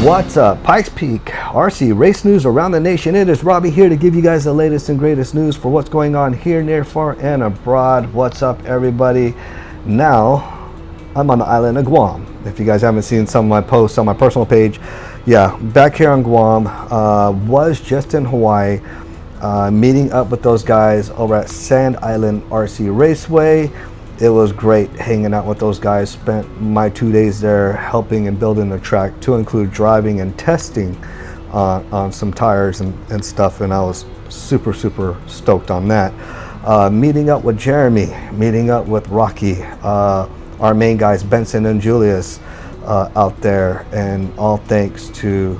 What's up, Pikes Peak RC race news around the nation? It is Robbie here to give you guys the latest and greatest news for what's going on here, near, far, and abroad. What's up, everybody? Now, I'm on the island of Guam. If you guys haven't seen some of my posts on my personal page, yeah, back here on Guam. Was just in Hawaii, meeting up with those guys over at Sand Island RC Raceway. It was great hanging out with those guys. Spent my 2 days there helping and building the track, to include driving and testing on some tires and stuff, and I was super stoked on that. Meeting up with Jeremy, meeting up with Rocky, our main guys Benson and Julius out there, and all thanks to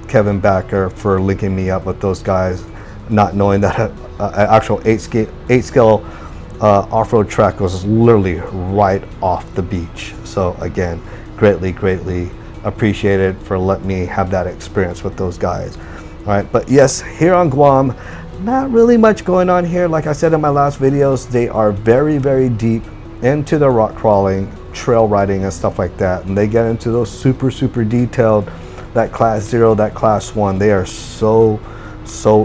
Kevin Backer for linking me up with those guys, not knowing that an actual 8-scale off-road track was literally right off the beach. So again, greatly appreciated for letting me have that experience with those guys. All right, but yes, here on Guam, not really much going on here. Like I said in my last videos, they are very deep into the rock crawling, trail riding, and stuff like that, and they get into those super detailed, that class 0, that class 1. They are so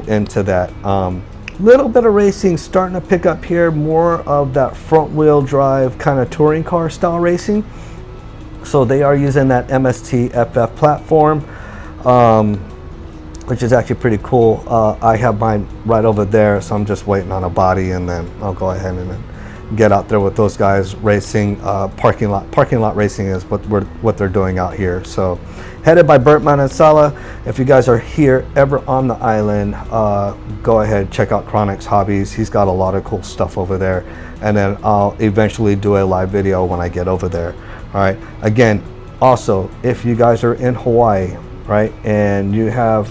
into that. Little bit of racing starting to pick up here, more of that front wheel drive kind of touring car style racing. So they are using that MST FF platform, which is actually pretty cool. I have mine right over there, so I'm just waiting on a body, and then I'll go ahead and then get out there with those guys racing. Parking lot racing is what they're doing out here. So headed by Bertman and Sala. If you guys are here ever on the island, go ahead, check out Chronic's Hobbies. He's got a lot of cool stuff over there, and then I'll eventually do a live video when I get over there. All right, again, also, if you guys are in Hawaii, right, and you have,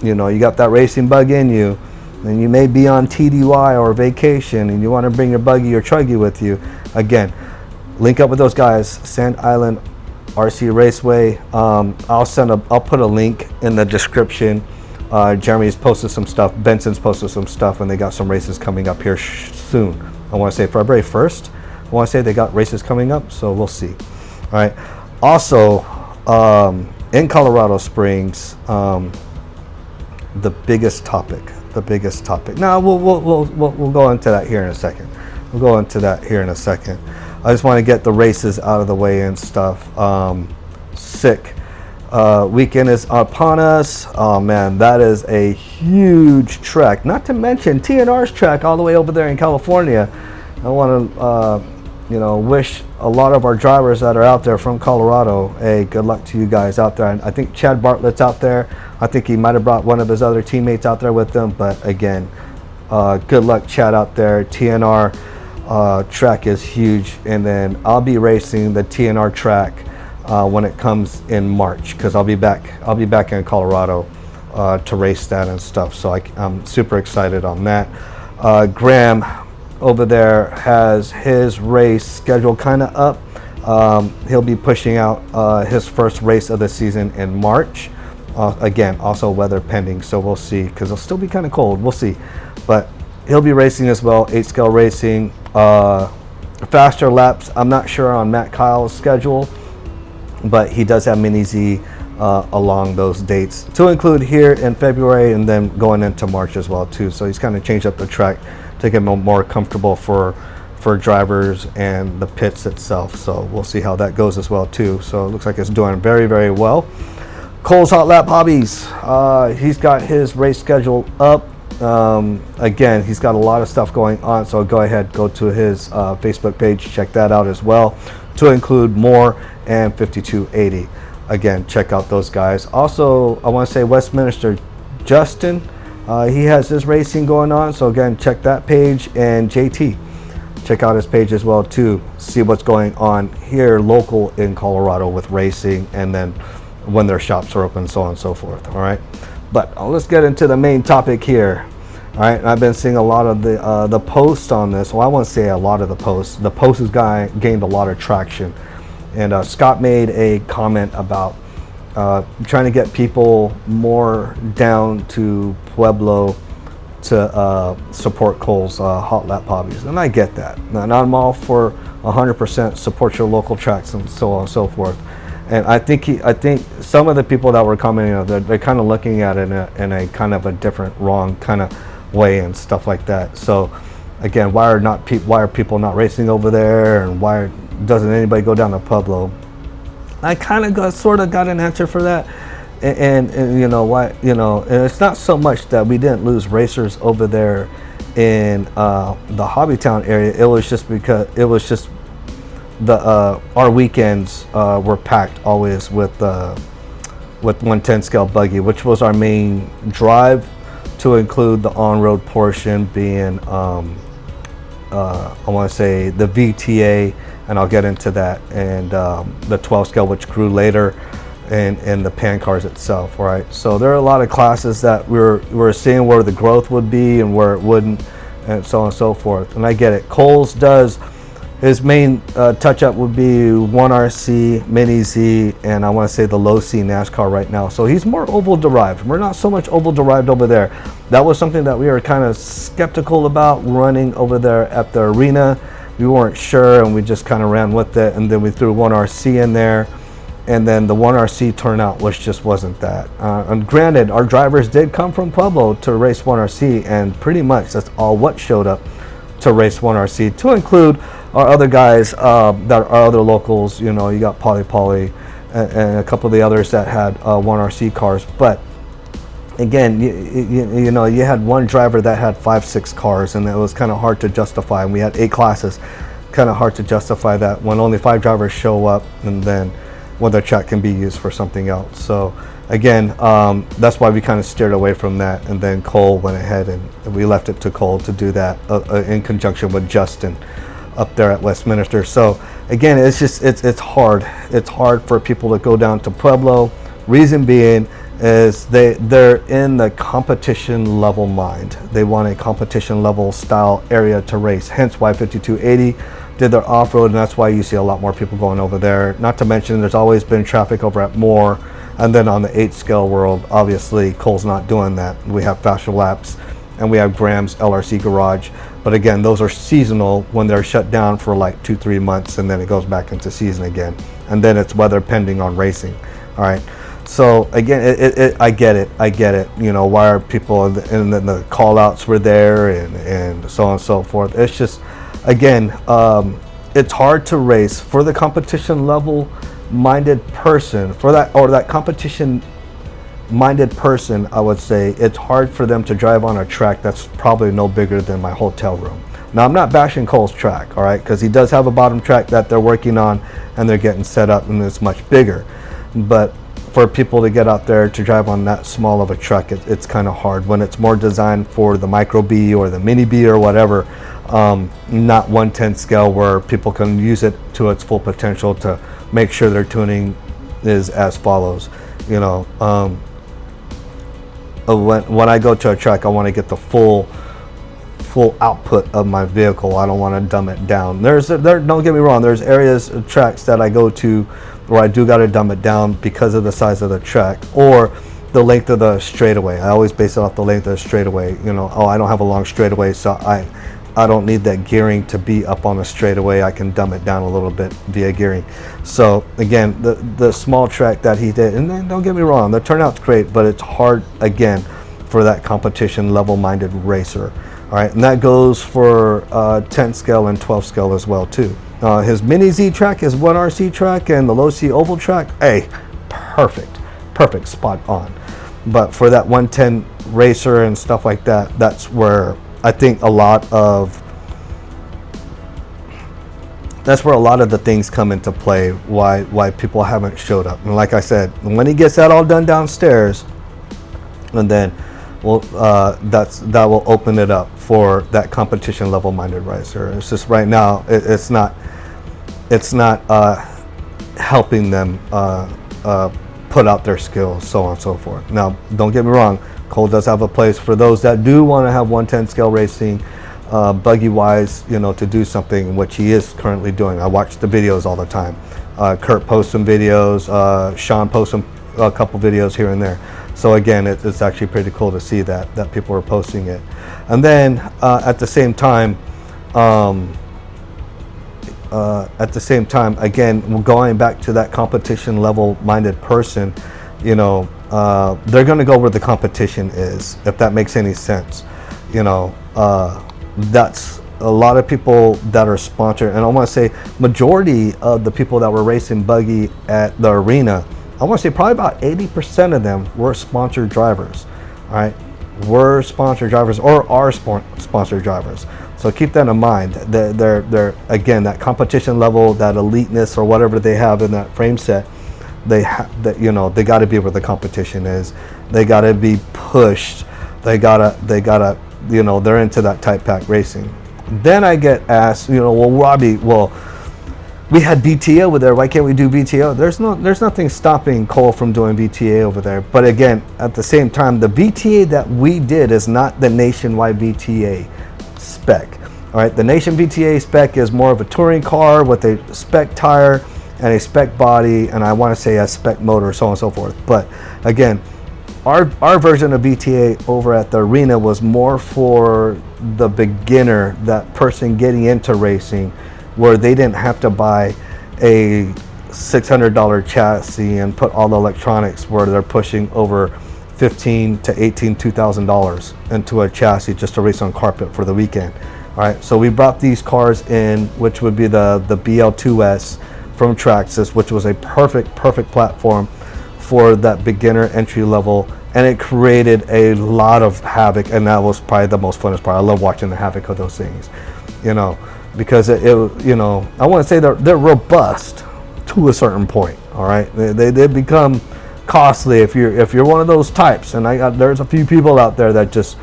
you got that racing bug in you, and you may be on TDY or vacation, and you want to bring your buggy or truggy with you, again, link up with those guys, Sand Island RC Raceway. I'll put a link in the description. Jeremy's posted some stuff, Benson's posted some stuff, and they got some races coming up here soon. I want to say February 1st. I want to say they got races coming up, so we'll see. All right. Also, in Colorado Springs, the biggest topic. Now we'll go into that here in a second. I just want to get the races out of the way and stuff. Sick. Weekend is upon us. Oh man, that is a huge trek. Not to mention TNR's track all the way over there in California. I want to, wish a lot of our drivers that are out there from Colorado, hey, good luck to you guys out there. And I think Chad Bartlett's out there. I think he might have brought one of his other teammates out there with him. But again, good luck, Chad, out there. TNR track is huge, and then I'll be racing the TNR track when it comes in March, because I'll be back in Colorado to race that and stuff. So I'm super excited on that. Graham over there has his race schedule kind of up. He'll be pushing out his first race of the season in March. Again, also weather pending, so we'll see, because it'll still be kind of cold. We'll see, but he'll be racing as well, 8-scale racing. Faster laps, I'm not sure on Matt Kyle's schedule, but he does have Mini Z along those dates, to include here in February and then going into March as well too. So he's kind of changed up the track to get more comfortable for drivers and the pits itself. So we'll see how that goes as well too. So it looks like it's doing very well. Cole's Hot Lap Hobbies, he's got his race schedule up. Again, he's got a lot of stuff going on, so go to his Facebook page, check that out as well, to include More and 5280. Again, check out those guys. Also, I want to say Westminster Justin, he has his racing going on, so again, check that page. And JT, check out his page as well too, see what's going on here local in Colorado with racing, and then when their shops are open, so on and so forth. All right, but let's get into the main topic here. All right, I've been seeing a lot of the posts on this. Well, I won't say a lot of the posts. The post has gained a lot of traction, and Scott made a comment about trying to get people more down to Pueblo to support Cole's Hot Lap Hobbies, and I get that. And I'm all for 100% support your local tracks and so on and so forth. And I think some of the people that were commenting on they're kind of looking at it in a kind of a different, wrong kind of way and stuff like that. So again, why are people not racing over there, and why doesn't anybody go down to Pueblo? I kind of sort of got an answer for that. And you know why, you know, and it's not so much that we didn't lose racers over there in the Hobbytown area. It was just because our weekends were packed always with 110 scale buggy, which was our main drive, to include the on-road portion being I want to say the VTA, and I'll get into that, and the 12 scale, which grew later, and the pan cars itself, right? So there are a lot of classes that we're seeing where the growth would be and where it wouldn't, and so on and so forth. And I get it. Cole's does, his main touch-up would be 1RC, Mini Z, and I want to say the low C NASCAR right now. So he's more oval-derived. We're not so much oval-derived over there. That was something that we were kind of skeptical about running over there at the arena. We weren't sure, and we just kind of ran with it, and then we threw 1RC in there. And then the 1RC turnout wasn't that. And granted, our drivers did come from Pueblo to race 1RC, and pretty much that's all what showed up to race 1RC, to include our other guys that are other locals. You know, you got Polly and a couple of the others that had 1RC cars. But again, you know, you had one driver that had 5-6 cars, and it was kind of hard to justify. And we had 8 classes, kind of hard to justify that when only 5 drivers show up, and then when their track can be used for something else. So again, that's why we kind of steered away from that, and then Cole went ahead and we left it to Cole to do that in conjunction with Justin up there at Westminster. So again, it's hard for people to go down to Pueblo. Reason being is they're in the competition level mind. They want a competition level style area to race, hence why 5280 did their off-road, and that's why you see a lot more people going over there. Not to mention there's always been traffic over at Moore, and then on the 8 scale world, obviously Cole's not doing that. We have faster laps, and we have Graham's LRC garage, but again, those are seasonal when they're shut down for like 2-3 months, and then it goes back into season again, and then it's weather pending on racing. All right, so again, I get it. You know, why are people, and then the call outs were there, and so on and so forth. It's just, again, it's hard to race for the competition level minded person, that competition minded person. I would say it's hard for them to drive on a track that's probably no bigger than my hotel room. Now, I'm not bashing Cole's track, all right, because he does have a bottom track that they're working on and they're getting set up, and it's much bigger. But for people to get out there to drive on that small of a truck, it's kind of hard when it's more designed for the micro B or the mini B or whatever. Not 110 scale where people can use it to its full potential to make sure their tuning is as follows. You know, when I go to a track, I want to get the full output of my vehicle. I don't want to dumb it down. Don't get me wrong, there's areas of tracks that I go to where I do got to dumb it down because of the size of the track or the length of the straightaway. I always base it off the length of the straightaway. You know, I don't have a long straightaway, so I don't need that gearing to be up on a straightaway. I can dumb it down a little bit via gearing. So again, the small track that he did, and then don't get me wrong, the turnout's great, but it's hard again for that competition level-minded racer. All right, and that goes for 10 scale and 12 scale as well too. His Mini Z track, his 1RC track, and the low C oval track, hey, perfect, spot on. But for that 110 racer and stuff like that, that's where I think a lot of the things come into play, why people haven't showed up. And like I said, when he gets that all done downstairs, and then that will open it up for that competition level minded racer. It's just right now it's not helping them put out their skills, so on and so forth. Now, don't get me wrong, Cole does have a place for those that do want to have 110 scale racing, buggy wise, you know, to do something, which he is currently doing. I watch the videos all the time. Kurt posts some videos, Sean posts a couple videos here and there. So again, it's actually pretty cool to see that people are posting it. And then at the same time, at the same time, again, going back to that competition level minded person, you know, they're going to go where the competition is, if that makes any sense. You know, that's a lot of people that are sponsored, and I want to say majority of the people that were racing buggy at the arena, I want to say probably about 80% of them were sponsored drivers. All right, were sponsored drivers or are sponsored drivers. So keep that in mind. They're again, that competition level, that eliteness or whatever they have in that frame set, they that, you know, they got to be where the competition is. They got to be pushed. They gotta, you know, they're into that tight pack racing. Then I get asked, you know, well, Robbie, well, we had BTA over there. Why can't we do BTA? There's nothing stopping Cole from doing BTA over there. But again, at the same time, the BTA that we did is not the nationwide BTA spec. All right, the nation BTA spec is more of a touring car with a spec tire and a spec body, and I want to say a spec motor, so on and so forth. But again, our version of BTA over at the arena was more for the beginner, that person getting into racing, where they didn't have to buy a $600 chassis and put all the electronics, where they're pushing over $15,000 to $2,000 into a chassis just to race on carpet for the weekend. All right, so we brought these cars in, which would be the BL2S from Traxxas, which was a perfect platform for that beginner entry level, and it created a lot of havoc, and that was probably the most funnest part. I love watching the havoc of those things, you know, because it you know, I want to say they're robust to a certain point. All right, they become costly if you're one of those types, and there's a few people out there that just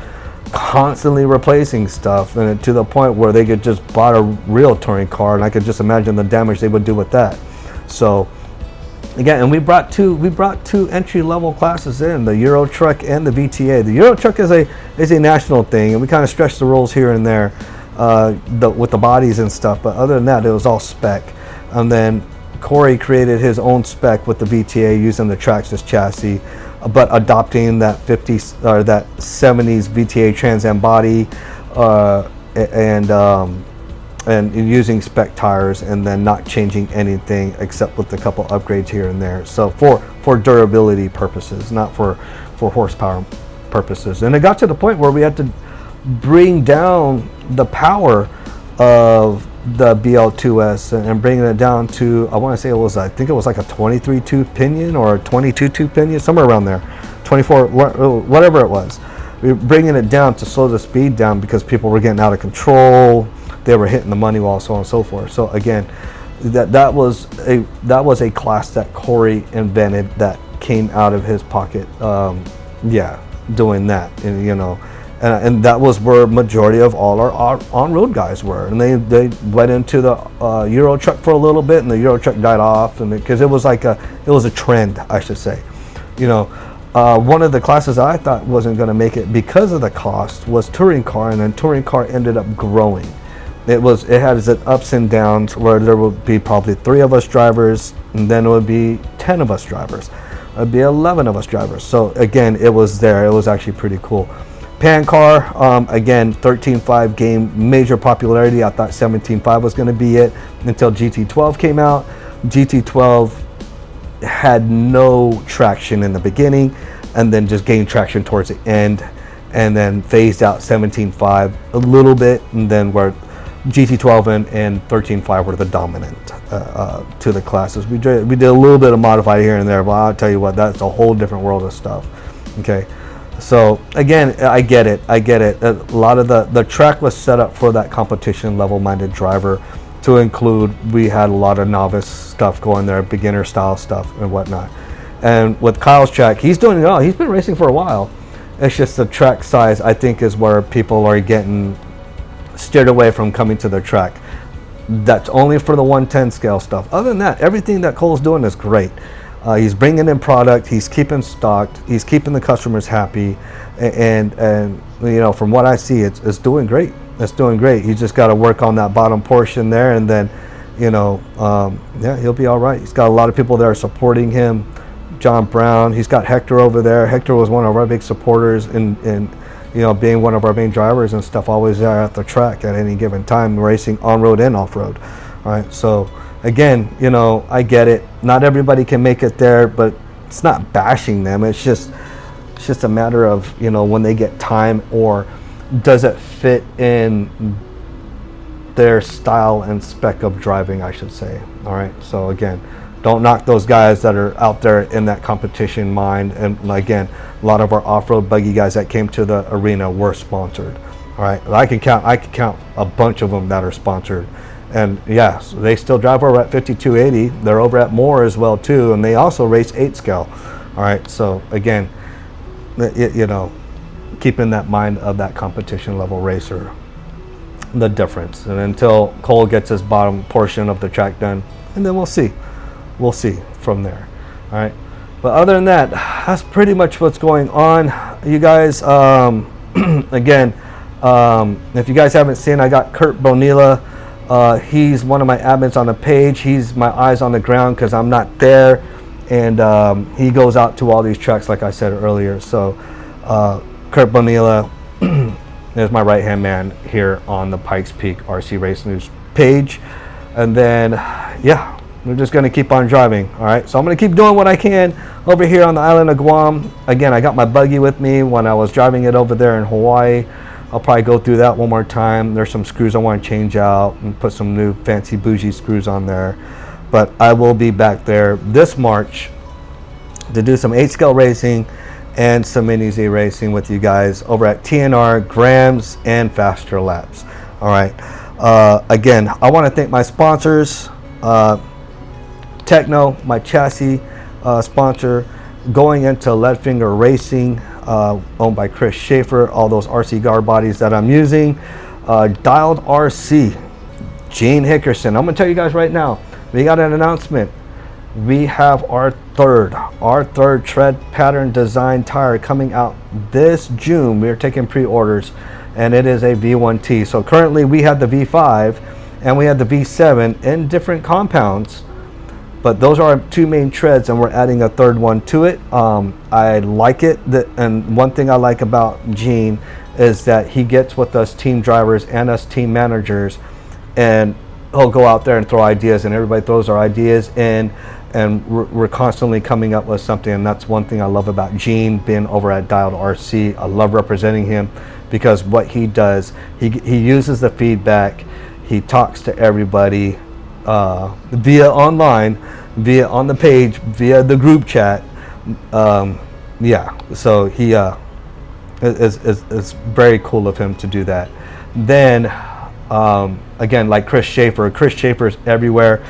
constantly replacing stuff, and to the point where they could just buy a real touring car, and I could just imagine the damage they would do with that. So again, and we brought two entry level classes in, the Euro Truck and the BTA. The Euro Truck is a national thing, and we kind of stretched the rules here and there with the bodies and stuff, but other than that, it was all spec. And then Corey created his own spec with the BTA using the Traxxas chassis, but adopting that 50s or that 70s BTA Trans Am body, and using spec tires, and then not changing anything except with a couple upgrades here and there. So for durability purposes, not for horsepower purposes. And it got to the point where we had to bring down the power of the BL2S and bringing it down to, I want to say I think it was like a 23 tooth pinion or a 22 tooth pinion, somewhere around there, 24, whatever it was. We were bringing it down to slow the speed down because people were getting out of control. They were hitting the money wall, so on and so forth. So again, that was a class that Corey invented, that came out of his pocket. Doing that, and you know, and that was where majority of all our on-road guys were. And they went into the Euro Truck for a little bit, and the Euro Truck died off, and because it was a trend, I should say. You know, one of the classes I thought wasn't going to make it because of the cost was touring car, and then touring car ended up growing. It had its ups and downs, where there would be probably 3 of us drivers, and then it would be 10 of us drivers. It'd be 11 of us drivers. So again, it was there. It was actually pretty cool. Pan car, again, 13.5 gained major popularity. I thought 17.5 was going to be it until GT12 came out. GT12 had no traction in the beginning, and then just gained traction towards the end, and then phased out 17.5 a little bit, and then where GT12 and 13.5 were the dominant to the classes. We did a little bit of modified here and there, but I'll tell you what, that's a whole different world of stuff. Okay, so again, I get it. A lot of the track was set up for that competition level-minded driver. To include, we had a lot of novice stuff going there, beginner style stuff and whatnot. And with Kyle's track, he's doing it all. He's been racing for a while. It's just the track size, I think, is where people are getting steered away from coming to their track. That's only for the 110 scale stuff. Other than that, everything that Cole's doing is great. He's bringing in product, he's keeping stocked, he's keeping the customers happy, and you know, from what I see, it's doing great. It's doing great. He's just got to work on that bottom portion there, and then, you know, he'll be all right. He's got a lot of people there supporting him. John Brown, he's got Hector over there. Hector was one of our big supporters in you know, being one of our main drivers and stuff, always there at the track at any given time, racing on-road and off-road. All right, so again, you know, I get it. Not everybody can make it there, but it's not bashing them. It's just a matter of, you know, when they get time, or does it fit in their style and spec of driving, I should say. All right, so again, don't knock those guys that are out there in that competition mind. And again, a lot of our off-road buggy guys that came to the arena were sponsored. All right, I can count a bunch of them that are sponsored. And yes, they still drive over at 5280. They're over at Moore as well too, and they also race 8 scale. All right, so again, you know, keep in that mind of that competition level racer, the difference. And until Cole gets his bottom portion of the track done, and then we'll see from there. All right, but other than that, that's pretty much what's going on, you guys. Again, if you guys haven't seen, I got Kurt Bonilla. He's one of my admins on the page. He's my eyes on the ground because I'm not there, and he goes out to all these tracks like I said earlier. So Kurt Bonilla is my right hand man here on the Pikes Peak RC Race News page. And then yeah, we're just going to keep on driving. All right, so I'm going to keep doing what I can over here on the island of Guam. Again, I got my buggy with me when I was driving it over there in Hawaii. I'll probably go through that one more time. There's some screws I want to change out and put some new fancy bougie screws on there. But I will be back there this March to do some 8 scale racing and some mini Z racing with you guys over at TNR, grams, and faster laps. All right. Again, I want to thank my sponsors, Techno, my chassis sponsor, going into Leadfinger Racing, owned by Chris Schaefer, all those RC guard bodies that I'm using. Dialed RC, Gene Hickerson. I'm going to tell you guys right now, we got an announcement. We have our third tread pattern design tire coming out this June. We're taking pre-orders, and it is a V1T. So currently we have the V5 and we have the V7 in different compounds, but those are our 2 main treads, and we're adding a third one to it. I like it, and one thing I like about Gene is that he gets with us team drivers and us team managers, and he'll go out there and throw ideas, and everybody throws our ideas in, and we're constantly coming up with something. And that's one thing I love about Gene being over at Dialed RC. I love representing him because what he does, he uses the feedback, he talks to everybody via online, via on the page, via the group chat. Yeah, so he it's very cool of him to do that. Then again, like Chris Schaefer's everywhere.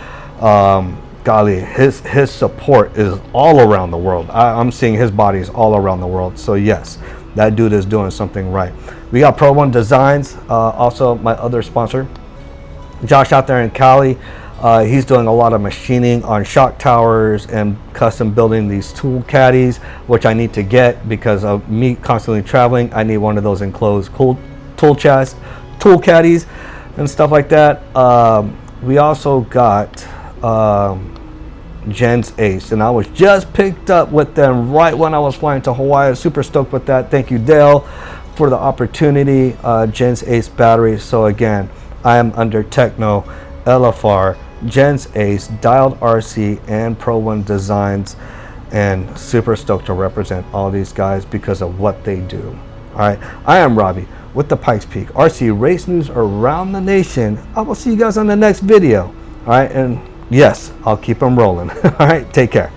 Golly, his support is all around the world. I'm seeing his bodies all around the world. So yes, that dude is doing something right. We got Pro One Designs, also my other sponsor, Josh out there in Cali. He's doing a lot of machining on shock towers and custom building these tool caddies, which I need to get because of me constantly traveling. I need one of those enclosed tool caddies and stuff like that. We also got Jen's Ace, and I was just picked up with them right when I was flying to Hawaii. Super stoked with that. Thank you, Dale, for the opportunity. Jen's Ace battery. So again, I am under Techno, LFR, Jen's Ace, Dialed RC, and Pro One Designs, and super stoked to represent all these guys because of what they do. All right, I am Robbie with the Pikes Peak RC Race News around the nation. I will see you guys on the next video. All right, and yes, I'll keep them rolling. All right, take care.